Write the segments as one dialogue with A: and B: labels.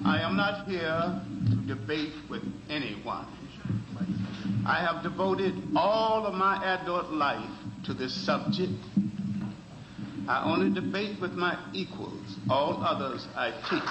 A: I am not here to debate with anyone. I have devoted all of my adult life to this subject. I only debate with my equals. All others I teach.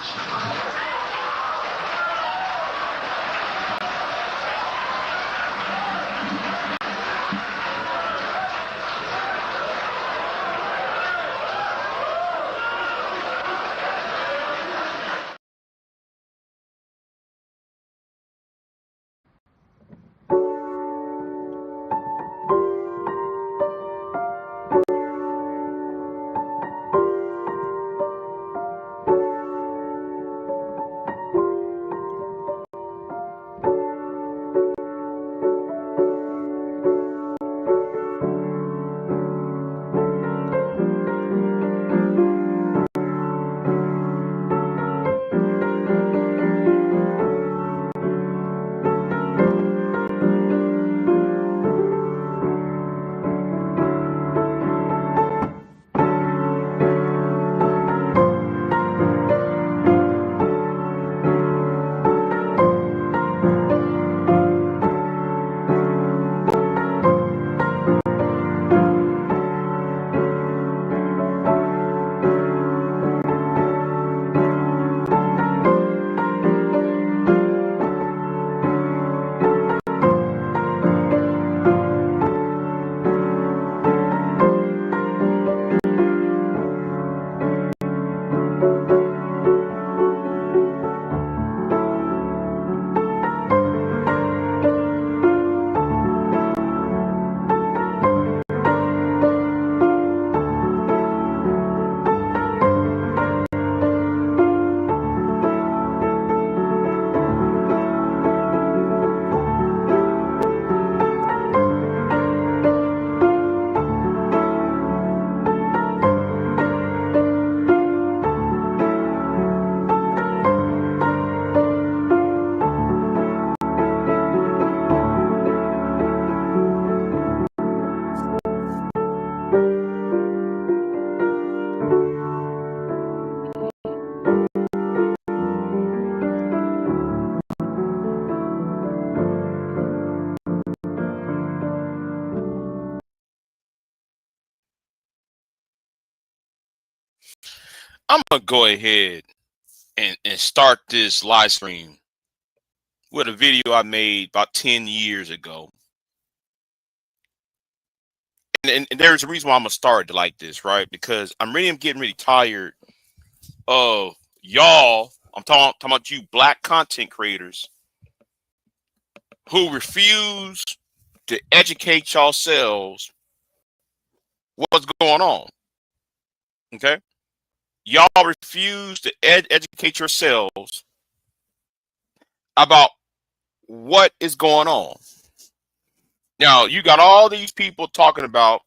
B: I'm gonna go ahead and start this live stream with a video I made about 10 years ago. And there's a reason why I'm gonna start it like this, right? Because I'm getting really tired of y'all. I'm talking about you black content creators who refuse to educate yourselves what's going on. Okay? Y'all refuse to educate yourselves about what is going on. Now, you got all these people talking about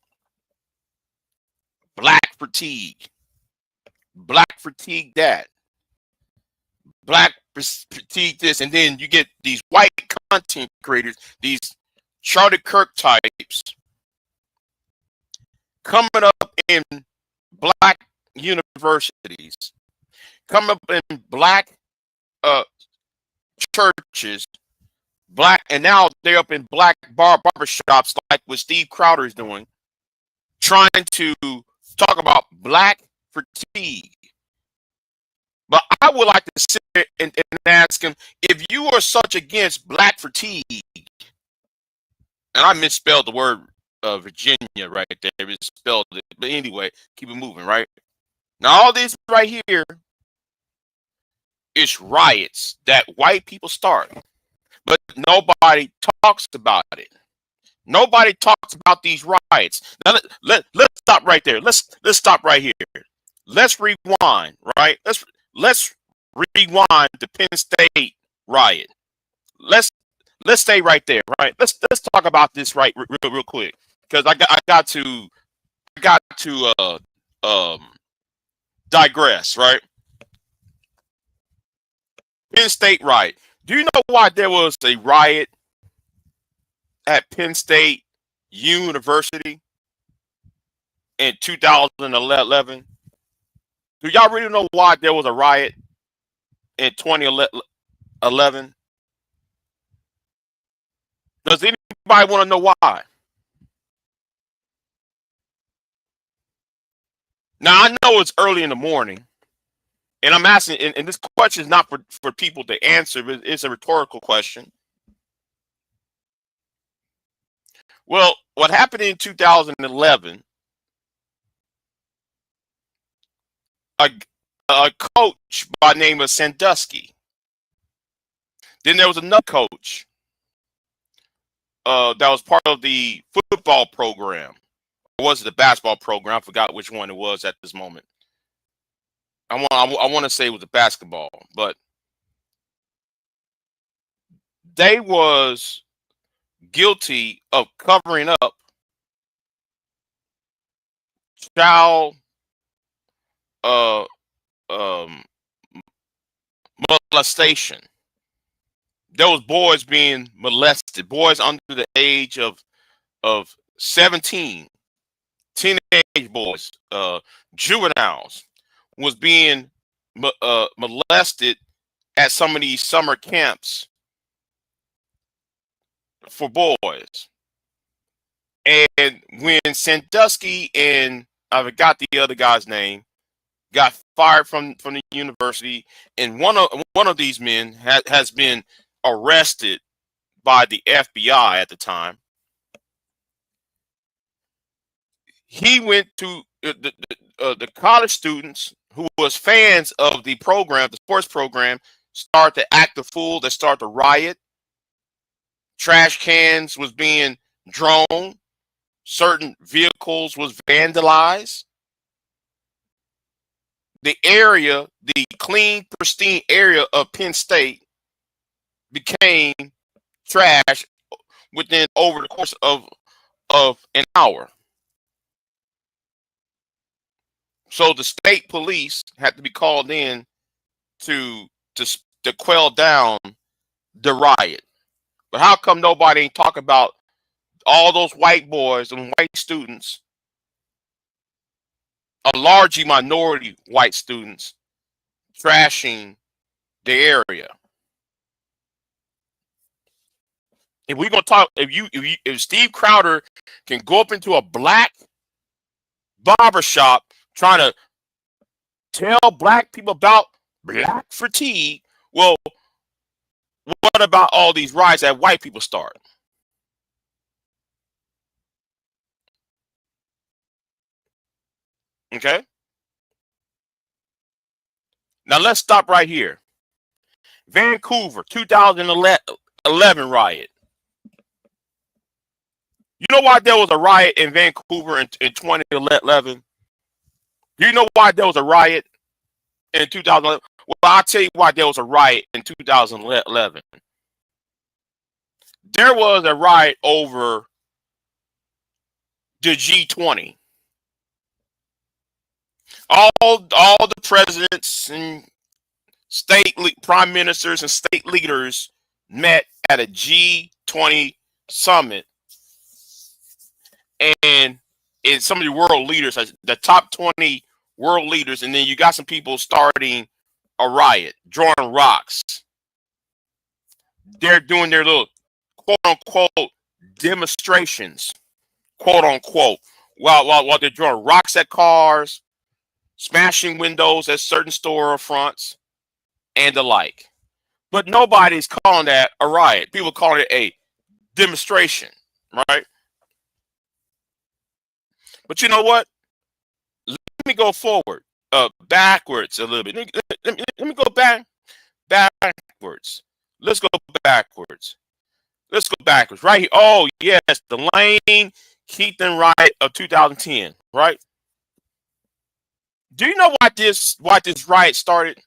B: black fatigue that, black fatigue this, and then you get these white content creators, these Charlie Kirk types, coming up in black universities, coming up in black churches, and now they're up in black barbershops like what Steve Crowder is doing, trying to talk about black fatigue. But I would like to sit there and ask him, if you are such against black fatigue, and I misspelled the word Virginia right there, misspelled it, but anyway, keep it moving, right? Now all this right here is riots that white people start, but nobody talks about it. Nobody talks about these riots. Now let's stop right there. Let's stop right here. Let's rewind, right? Let's rewind the Penn State riot. Let's stay right there, right? Let's talk about this right real quick, because I got to digress, right? Penn State riot. Do you know why there was a riot at Penn State University in 2011? Do y'all really know why there was a riot in 2011? Does anybody want to know why? Now, I know it's early in the morning, and I'm asking, and this question is not for people to answer, but it's a rhetorical question. Well, what happened in 2011, a coach by the name of Sandusky. Then there was another coach that was part of the football program. Or was it the basketball program? I forgot which one it was at this moment. I want to say it was the basketball, but they was guilty of covering up child uh, um, molestation. There was boys being molested, boys under the age of 17, teenage boys, juveniles, was being molested at some of these summer camps for boys. And when Sandusky and I forgot the other guy's name got fired from the university, and one of these men has been arrested by the FBI at the time. He went to the college students who was fans of the program, the sports program, start to act a fool. They start to riot. Trash cans was being thrown. Certain vehicles was vandalized. The area, the clean, pristine area of Penn State became trash within over the course of an hour. So the state police had to be called in to quell down the riot. But how come nobody ain't talk about all those white boys and white students, a largely minority white students, trashing the area? If we're gonna talk, if Steve Crowder can go up into a black barbershop trying to tell black people about black fatigue, well, what about all these riots that white people start? Okay. Now let's stop right here. Vancouver, 2011 riot. You know why there was a riot in Vancouver in 2011? Do you know why there was a riot in 2011? Well, I'll tell you why there was a riot in 2011. There was a riot over the G20. All the presidents and prime ministers and state leaders met at a G20 summit, and some of the world leaders, the top 20 world leaders, and then you got some people starting a riot, drawing rocks. They're doing their little quote unquote demonstrations, quote unquote, while they're throwing rocks at cars, smashing windows at certain storefronts, and the like. But nobody's calling that a riot. People calling it a demonstration, right? But you know what? Let me go forward, backwards a little bit. Let me go backwards. Let's go backwards. Let's go backwards. Right here. Oh, yes, the Lane Keaton riot of 2010, right? Do you know why this riot started?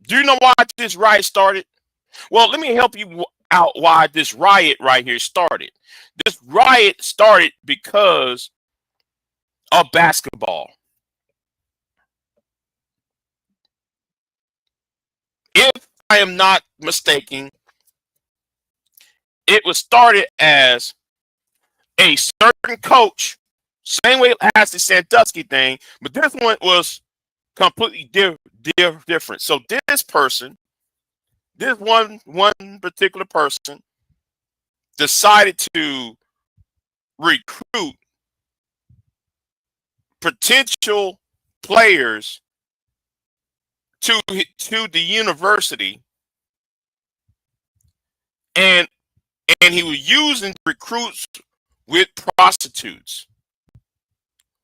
B: Do you know why this riot started? Well, let me help you out why this riot right here started. This riot started because of basketball. If I am not mistaken, it was started as a certain coach, same way as the Sandusky thing, but this one was completely different. So this person, this one particular person, decided to recruit potential players to the university, and he was using recruits with prostitutes,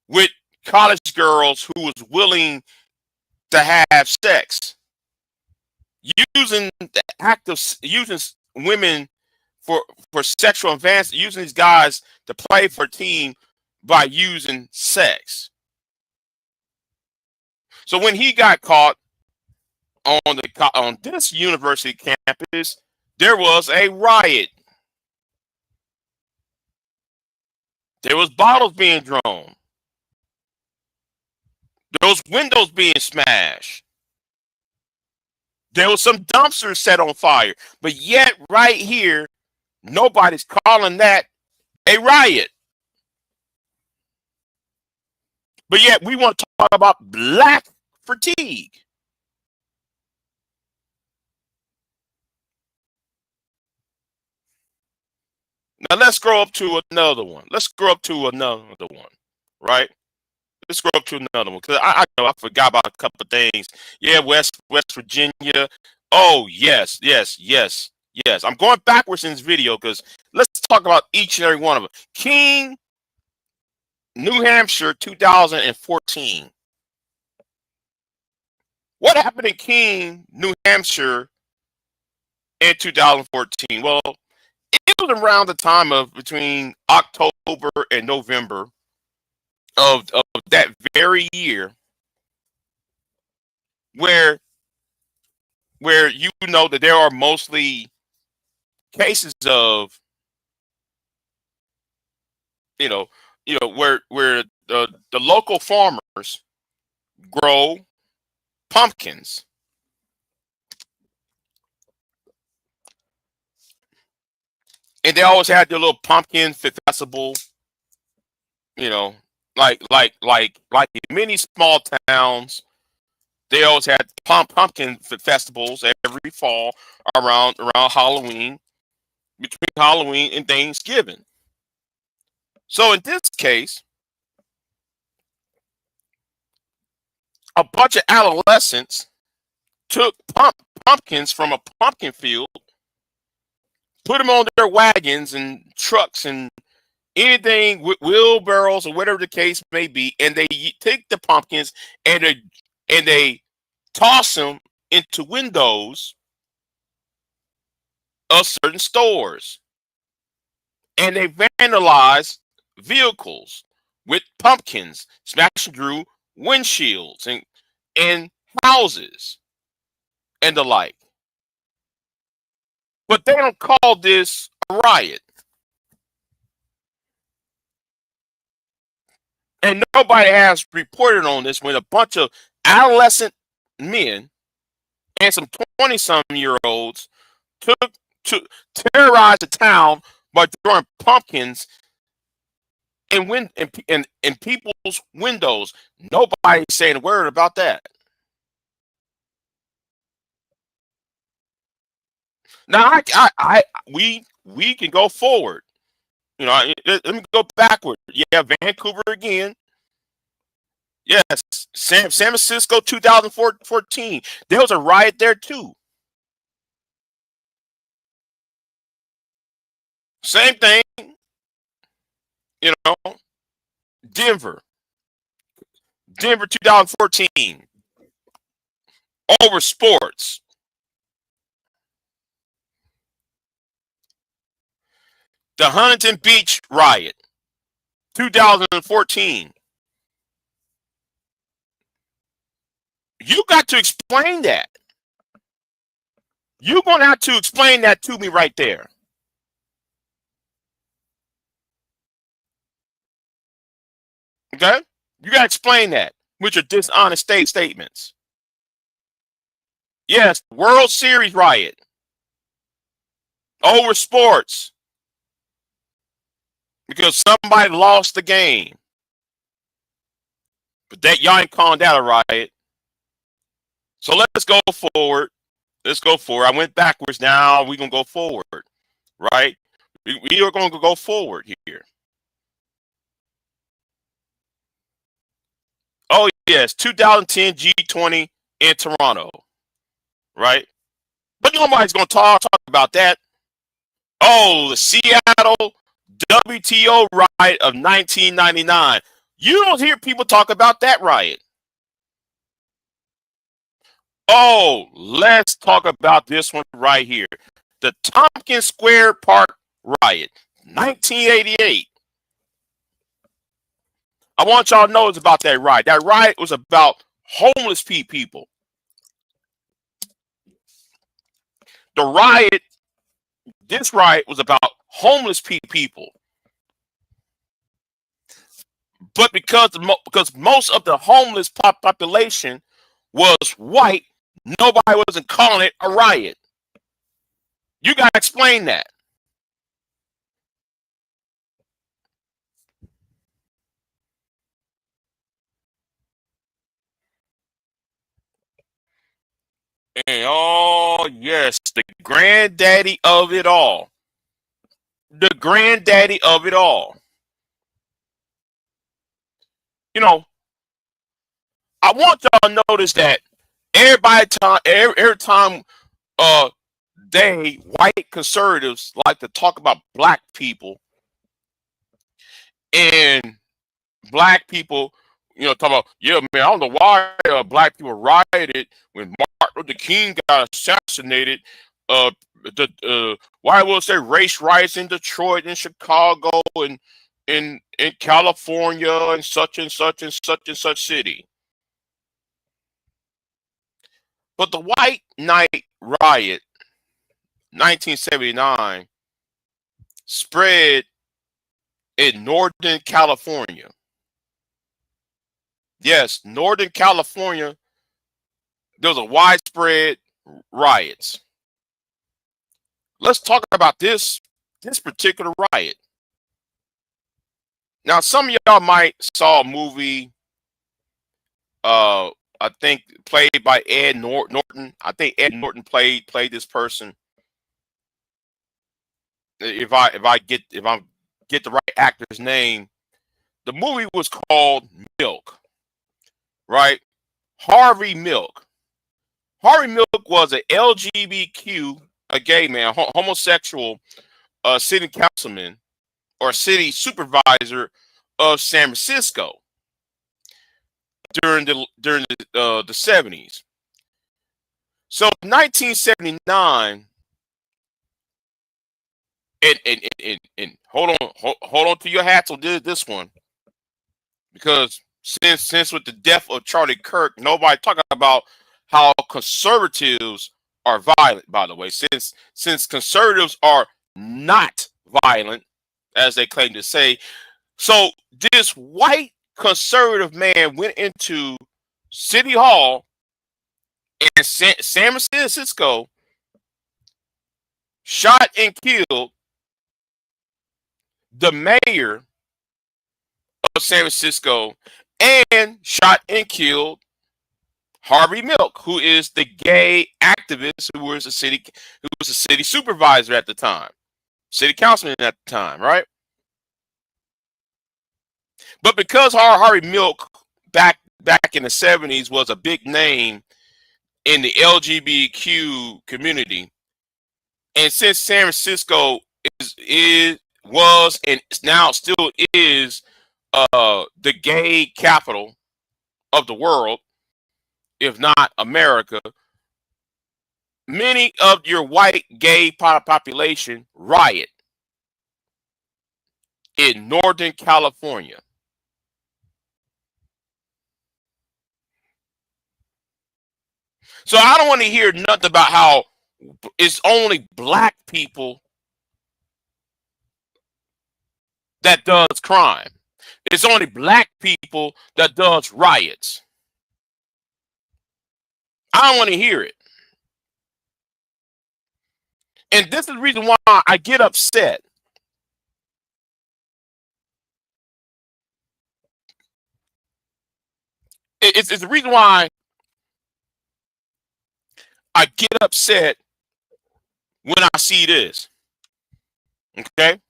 B: with college girls who was willing to have sex, using the act of using women for sexual advancement, using these guys to play for a team by using sex. So when he got caught on this university campus, there was a riot. There was bottles being thrown. There was windows being smashed. There was some dumpsters set on fire. But yet, right here, nobody's calling that a riot. But yet, we want to talk about black fatigue. Now, let's scroll up to another one. Right? Let's scroll up to another one, because I know I forgot about a couple of things. Yeah, West Virginia. Oh, yes. I'm going backwards in this video because let's talk about each and every one of them. King, New Hampshire, 2014. What happened in King, New Hampshire in 2014? Well, it was around the time of between October and November of that very year, where you know that there are mostly cases of where the local farmers grow pumpkins, and they always had their little pumpkin festival, like in many small towns. They always had pumpkin festivals every fall around Halloween, between Halloween and Thanksgiving. So in this case, a bunch of adolescents took pumpkins from a pumpkin field, put them on their wagons and trucks and anything with wheelbarrows or whatever the case may be, and they take the pumpkins and they toss them into windows of certain stores, and they vandalize vehicles with pumpkins, smashing through windshields and houses and the like. But they don't call this a riot. And nobody has reported on this when a bunch of adolescent men and some 20-some-year-olds took to terrorize the town by throwing pumpkins in people's windows. Nobody's saying a word about that. Now, we can go forward. Let me go backward. Yeah, Vancouver again. Yes, San Francisco, 2014. There was a riot there too. Same thing. Denver, 2014. Over sports. The Huntington Beach riot, 2014. You got to explain that. You're going to have to explain that to me right there. Okay? You got to explain that with your dishonest statements. Yes, World Series riot. Over sports. Because somebody lost the game. But that y'all ain't calling that a riot. So let's go forward. Let's go forward. I went backwards. Now we're going to go forward, right? We are going to go forward here. Oh, yes, 2010 G20 in Toronto, right? But nobody's going to talk about that. Oh, the Seattle WTO riot of 1999. You don't hear people talk about that riot. Oh, let's talk about this one right here. The Tompkins Square Park riot, 1988. I want y'all to know it's about that riot. That riot was about homeless people. The riot, this riot was about homeless people. But because most of the homeless population was white, nobody wasn't calling it a riot. You got to explain that. And oh, yes, the granddaddy of it all. The granddaddy of it all. You know, I want y'all to notice that every time they white conservatives like to talk about black people and black people, talk about, yeah, man, I don't know why black people rioted when Martin Luther King got assassinated. Why was there race riots in Detroit and Chicago and in California and such and such and such and such city? But the White Night Riot, 1979, spread in Northern California. Yes, Northern California, there was a widespread riots. Let's talk about this particular riot. Now, some of y'all might saw a movie, I think played by Ed Norton. I think Ed Norton played this person. If I get the right actor's name, the movie was called Milk, right? Harvey Milk. Harvey Milk was a LGBTQ, a gay man, homosexual, city councilman or city supervisor of San Francisco during the 70s. So 1979, and hold on to your hats on this one, because since with the death of Charlie Kirk, nobody talking about how conservatives are violent. By the way, since conservatives are not violent, as they claim to say, so this white conservative man went into City Hall in San Francisco, shot and killed the mayor of San Francisco, and shot and killed Harvey Milk, who is the gay activist who was a city supervisor at the time, city councilman at the time, right? But because Harvey Milk back in the 70s was a big name in the LGBTQ community, and since San Francisco was and now still is the gay capital of the world, if not America, many of your white gay population riot in Northern California. So I don't want to hear nothing about how it's only black people that does crime. It's only black people that does riots. I don't want to hear it. And this is the reason why I get upset. It's the reason why I get upset when I see this. Okay?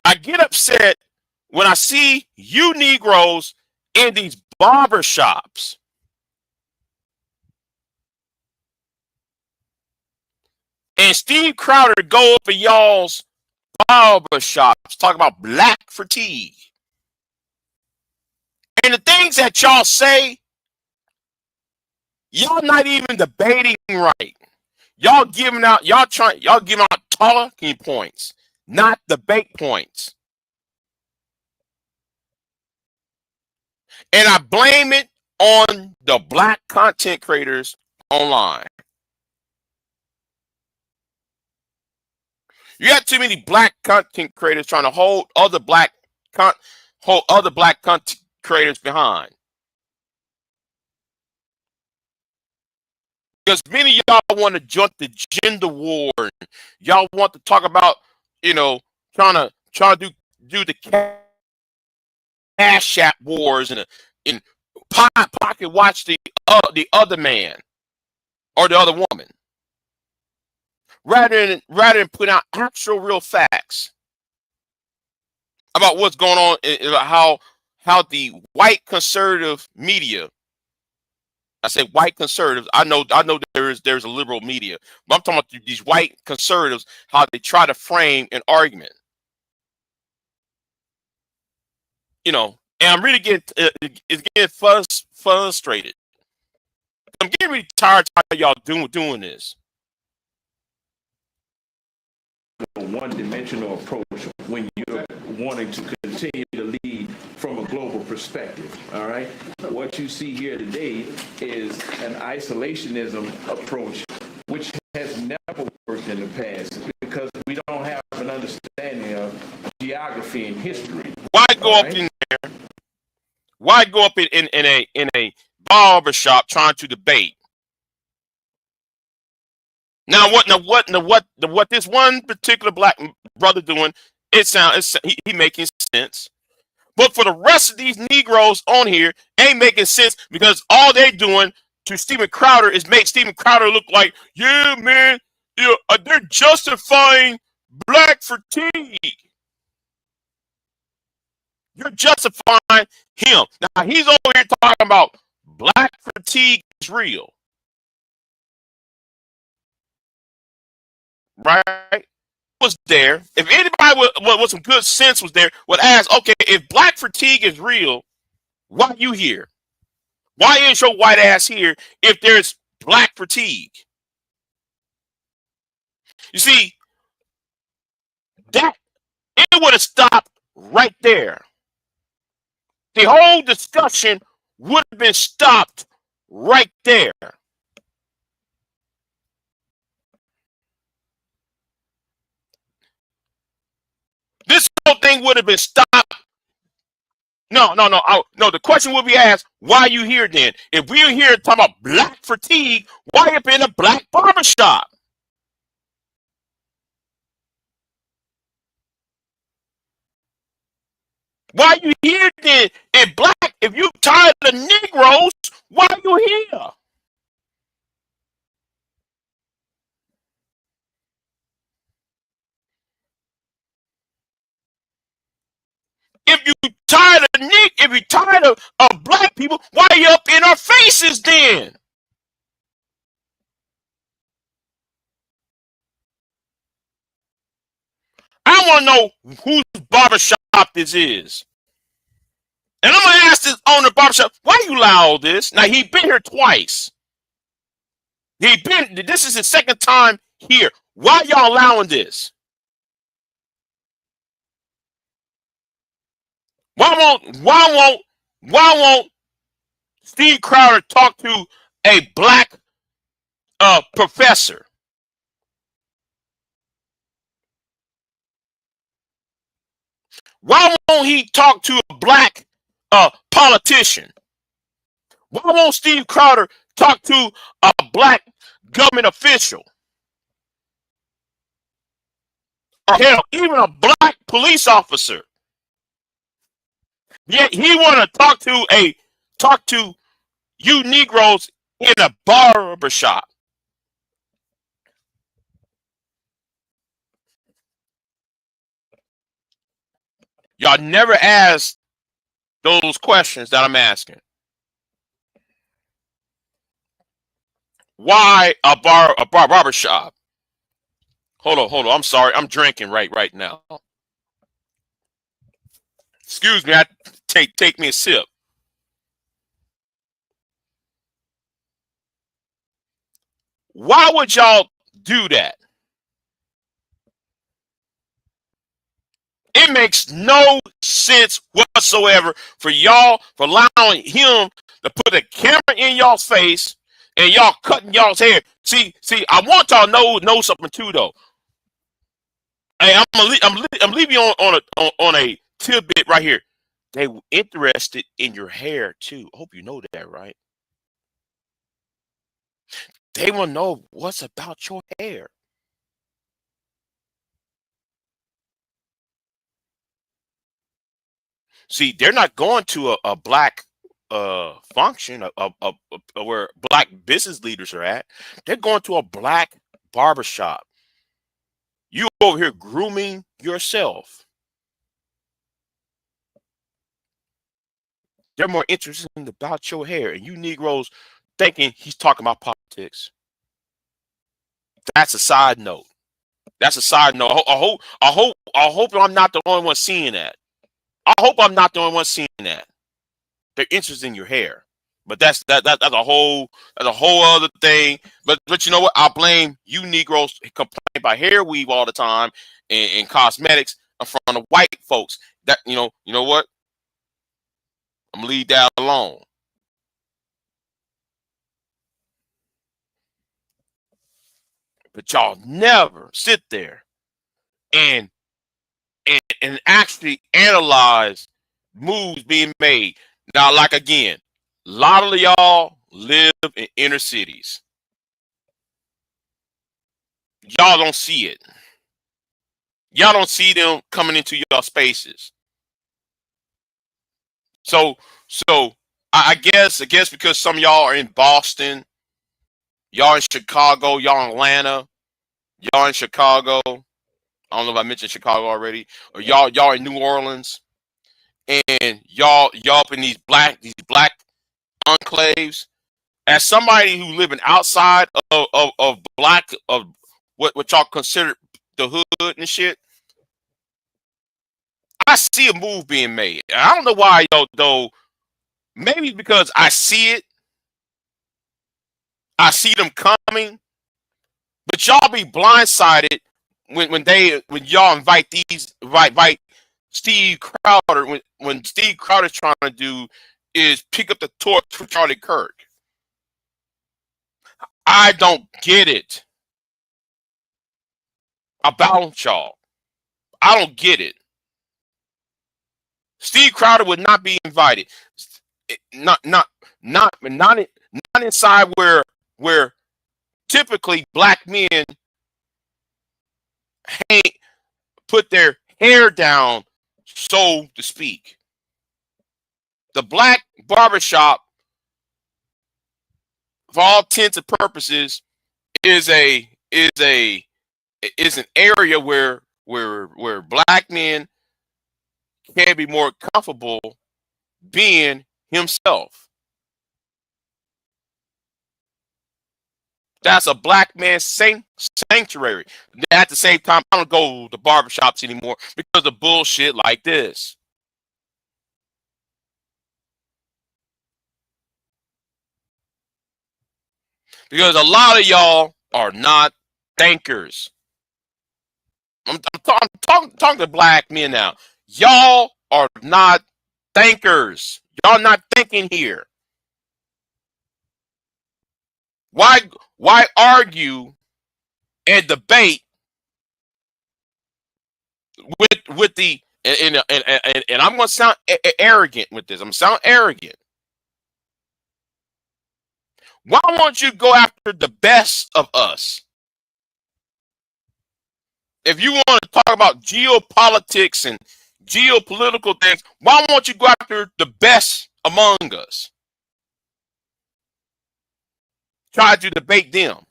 B: I get upset when I see you Negroes in these barber shops. And Steve Crowder go up in y'all's barber shops, talk about black fatigue. And the things that y'all say, y'all not even debating right. Y'all giving out talking points, not debate points. And I blame it on the black content creators online. You got too many black content creators trying to hold other black content creators behind. Because many of y'all want to jump the gender war. Y'all want to talk about, trying to do the cash app wars and pocket watch the other man or the other woman, rather than put out actual real facts about what's going on, how the white conservative media. I say white conservatives. I know there's a liberal media, but I'm talking about these white conservatives, how they try to frame an argument. And I'm really getting frustrated. I'm getting really tired of how y'all doing this.
C: A one-dimensional approach when you're wanting to continue to lead from a global perspective. All right, what you see here today is an isolationism approach, which has never worked in the past because we don't have an understanding of geography and history.
B: Why go up in there? Why go up in a barber shop trying to debate? Now what this one particular black brother doing, he making sense. But for the rest of these Negroes on here, ain't making sense because all they're doing to Steven Crowder is make Steven Crowder look like, yeah, man, they're justifying black fatigue. You're justifying him. Now he's over here talking about black fatigue is real. Right? Was there. If anybody with some good sense was there, would ask, okay, if black fatigue is real, why are you here? Why is your white ass here if there's black fatigue? You see, that it would have stopped right there. The whole discussion would have been stopped right there. This whole thing would have been stopped. No. The question would be asked, why are you here then? If we're here talking about black fatigue, why up in a black barbershop? Why are you here then? If you tired of Negroes, why are you here? If you tired of black people, why are you up in our faces then? I want to know whose barbershop this is. And I'm going to ask this owner of barbershop, why you allow all this? Now, he been here twice. This is his second time here. Why y'all allowing this? Why won't Steve Crowder talk to a black professor? Why won't he talk to a black politician? Why won't Steve Crowder talk to a black government official? Or hell, even a black police officer. Yet he want to talk to you Negroes in a barber shop. Y'all never ask those questions that I'm asking. Why a barber shop? Hold on. I'm sorry. I'm drinking right now. Excuse me. I take me a sip. Why would y'all do that? It makes no sense whatsoever for y'all for allowing him to put a camera in y'all's face and y'all cutting y'all's hair. See, I want y'all to know something too, though. Hey, I'm leaving you on a tidbit right here. They were interested in your hair too. I hope you know that, right? They want to know what's about your hair. See, they're not going to a black function where black business leaders are at. They're going to a black barbershop. You over here grooming yourself. They're more interested in about your hair, and you Negroes thinking he's talking about politics. That's a side note. That's a side note. I hope I'm not the only one seeing that. I hope I'm not the only one seeing that. They're interested in your hair. But that's a whole other thing. But you know what? I blame you Negroes complain about hair weave all the time and cosmetics in front of white folks. That you know what? I'm gonna leave that alone. But y'all never sit there and and actually analyze moves being made. Now, like again, a lot of y'all live in inner cities. Y'all don't see it. Y'all don't see them coming into your spaces. So I guess because some of y'all are in Boston, y'all in Chicago, y'all in Atlanta, y'all in Chicago. I don't know if I mentioned Chicago already, or y'all in New Orleans, and y'all up in these black enclaves. As somebody who living outside of black of what y'all consider the hood and shit, I see a move being made. I don't know why though. Maybe because I see it, I see them coming, but y'all be blindsided when y'all invite Steve Crowder when Steve Crowder's trying to do is pick up the torch for Charlie Kirk. I don't get it about y'all. I don't get it. Steve Crowder would not be invited. Not inside where typically black men hang, put their hair down, so to speak. The black barbershop, for all intents and purposes, is an area where black men can be more comfortable being himself. That's a black man's sanctuary. At the same time, I don't go to barbershops anymore because of bullshit like this. Because a lot of y'all are not thinkers. I'm talking to black men now. Y'all are not thinkers. Y'all not thinking here. Why why argue and debate with the and I'm gonna sound arrogant with this. I'm gonna sound arrogant. Why won't you go after the best of us? If you want to talk about geopolitics and geopolitical things, why won't you go after the best among us? Try to debate them.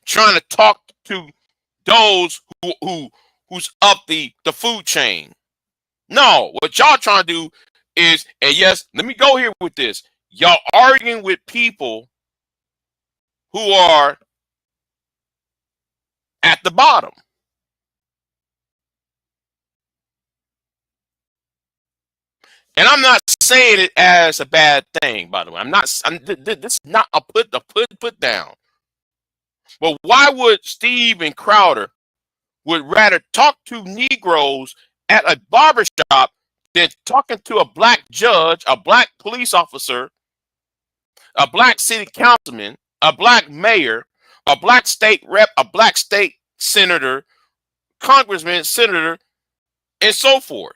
B: trying to talk to those who's up the food chain. No, what y'all trying to do is, and yes, let me go here with this. Y'all arguing with people who are at the bottom. And I'm not saying it as a bad thing, by the way. This is not a put down. But why would Steve and Crowder would rather talk to Negroes at a barbershop than talking to a black judge, a black police officer, a black city councilman, a black mayor, a black state rep, a black state senator, congressman, senator, and so forth?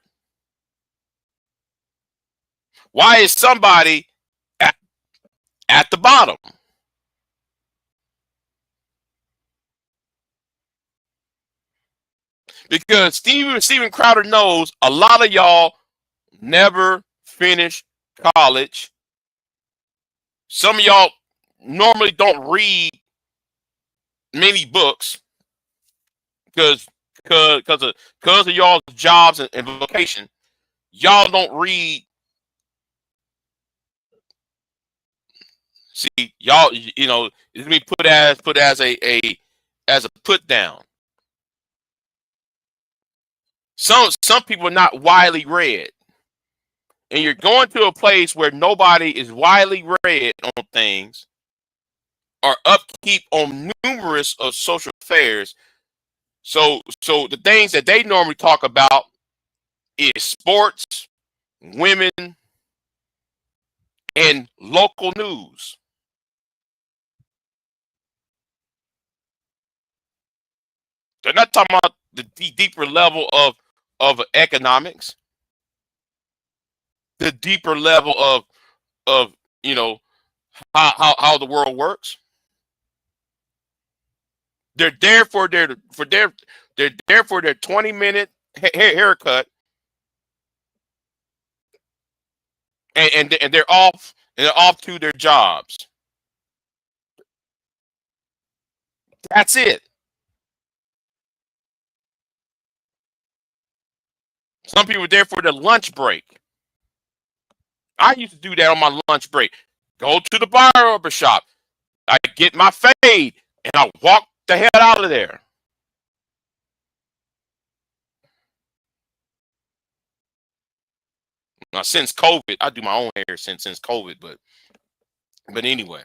B: Why is somebody at the bottom? Because Steven Crowder knows a lot of y'all never finished college. Some of y'all normally don't read many books because of y'all's jobs and vocation. Y'all don't read. See, y'all, it's me put as a put down. Some people are not widely read, and you're going to a place where nobody is widely read on things or upkeep on numerous of social affairs. So the things that they normally talk about is sports, women, and local news. They're not talking about the deeper level of economics, the deeper level of how the world works. They're there for their 20-minute haircut, and they're off to their jobs. That's it. Some people are there for their lunch break. I used to do that on my lunch break. Go to the barber shop. I get my fade, and I walk the hell out of there. Now, since COVID, I do my own hair since COVID, but anyway.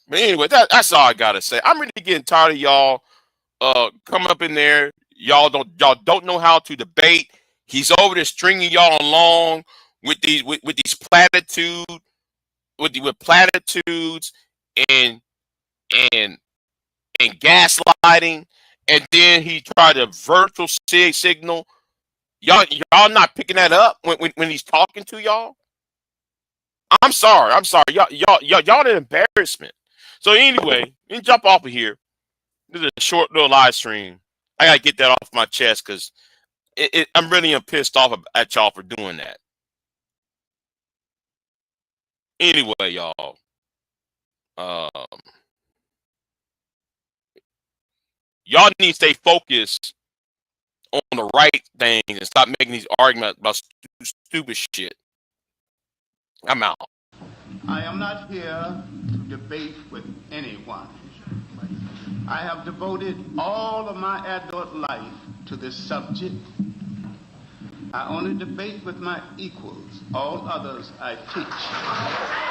B: But anyway, that's all I gotta say. I'm really getting tired of y'all coming up in there. Y'all don't know how to debate. He's over there stringing y'all along with these platitudes and gaslighting, and then he tried to virtual signal. Y'all not picking that up when he's talking to y'all. I'm sorry. Y'all an embarrassment. So anyway, you can jump off of here. This is a short little live stream. I gotta get that off my chest because I'm really pissed off at y'all for doing that. Anyway, y'all. Y'all need to stay focused on the right things and stop making these arguments about stupid shit. I'm out.
A: I am not here to debate with anyone. I have devoted all of my adult life to this subject. I only debate with my equals. All others I teach.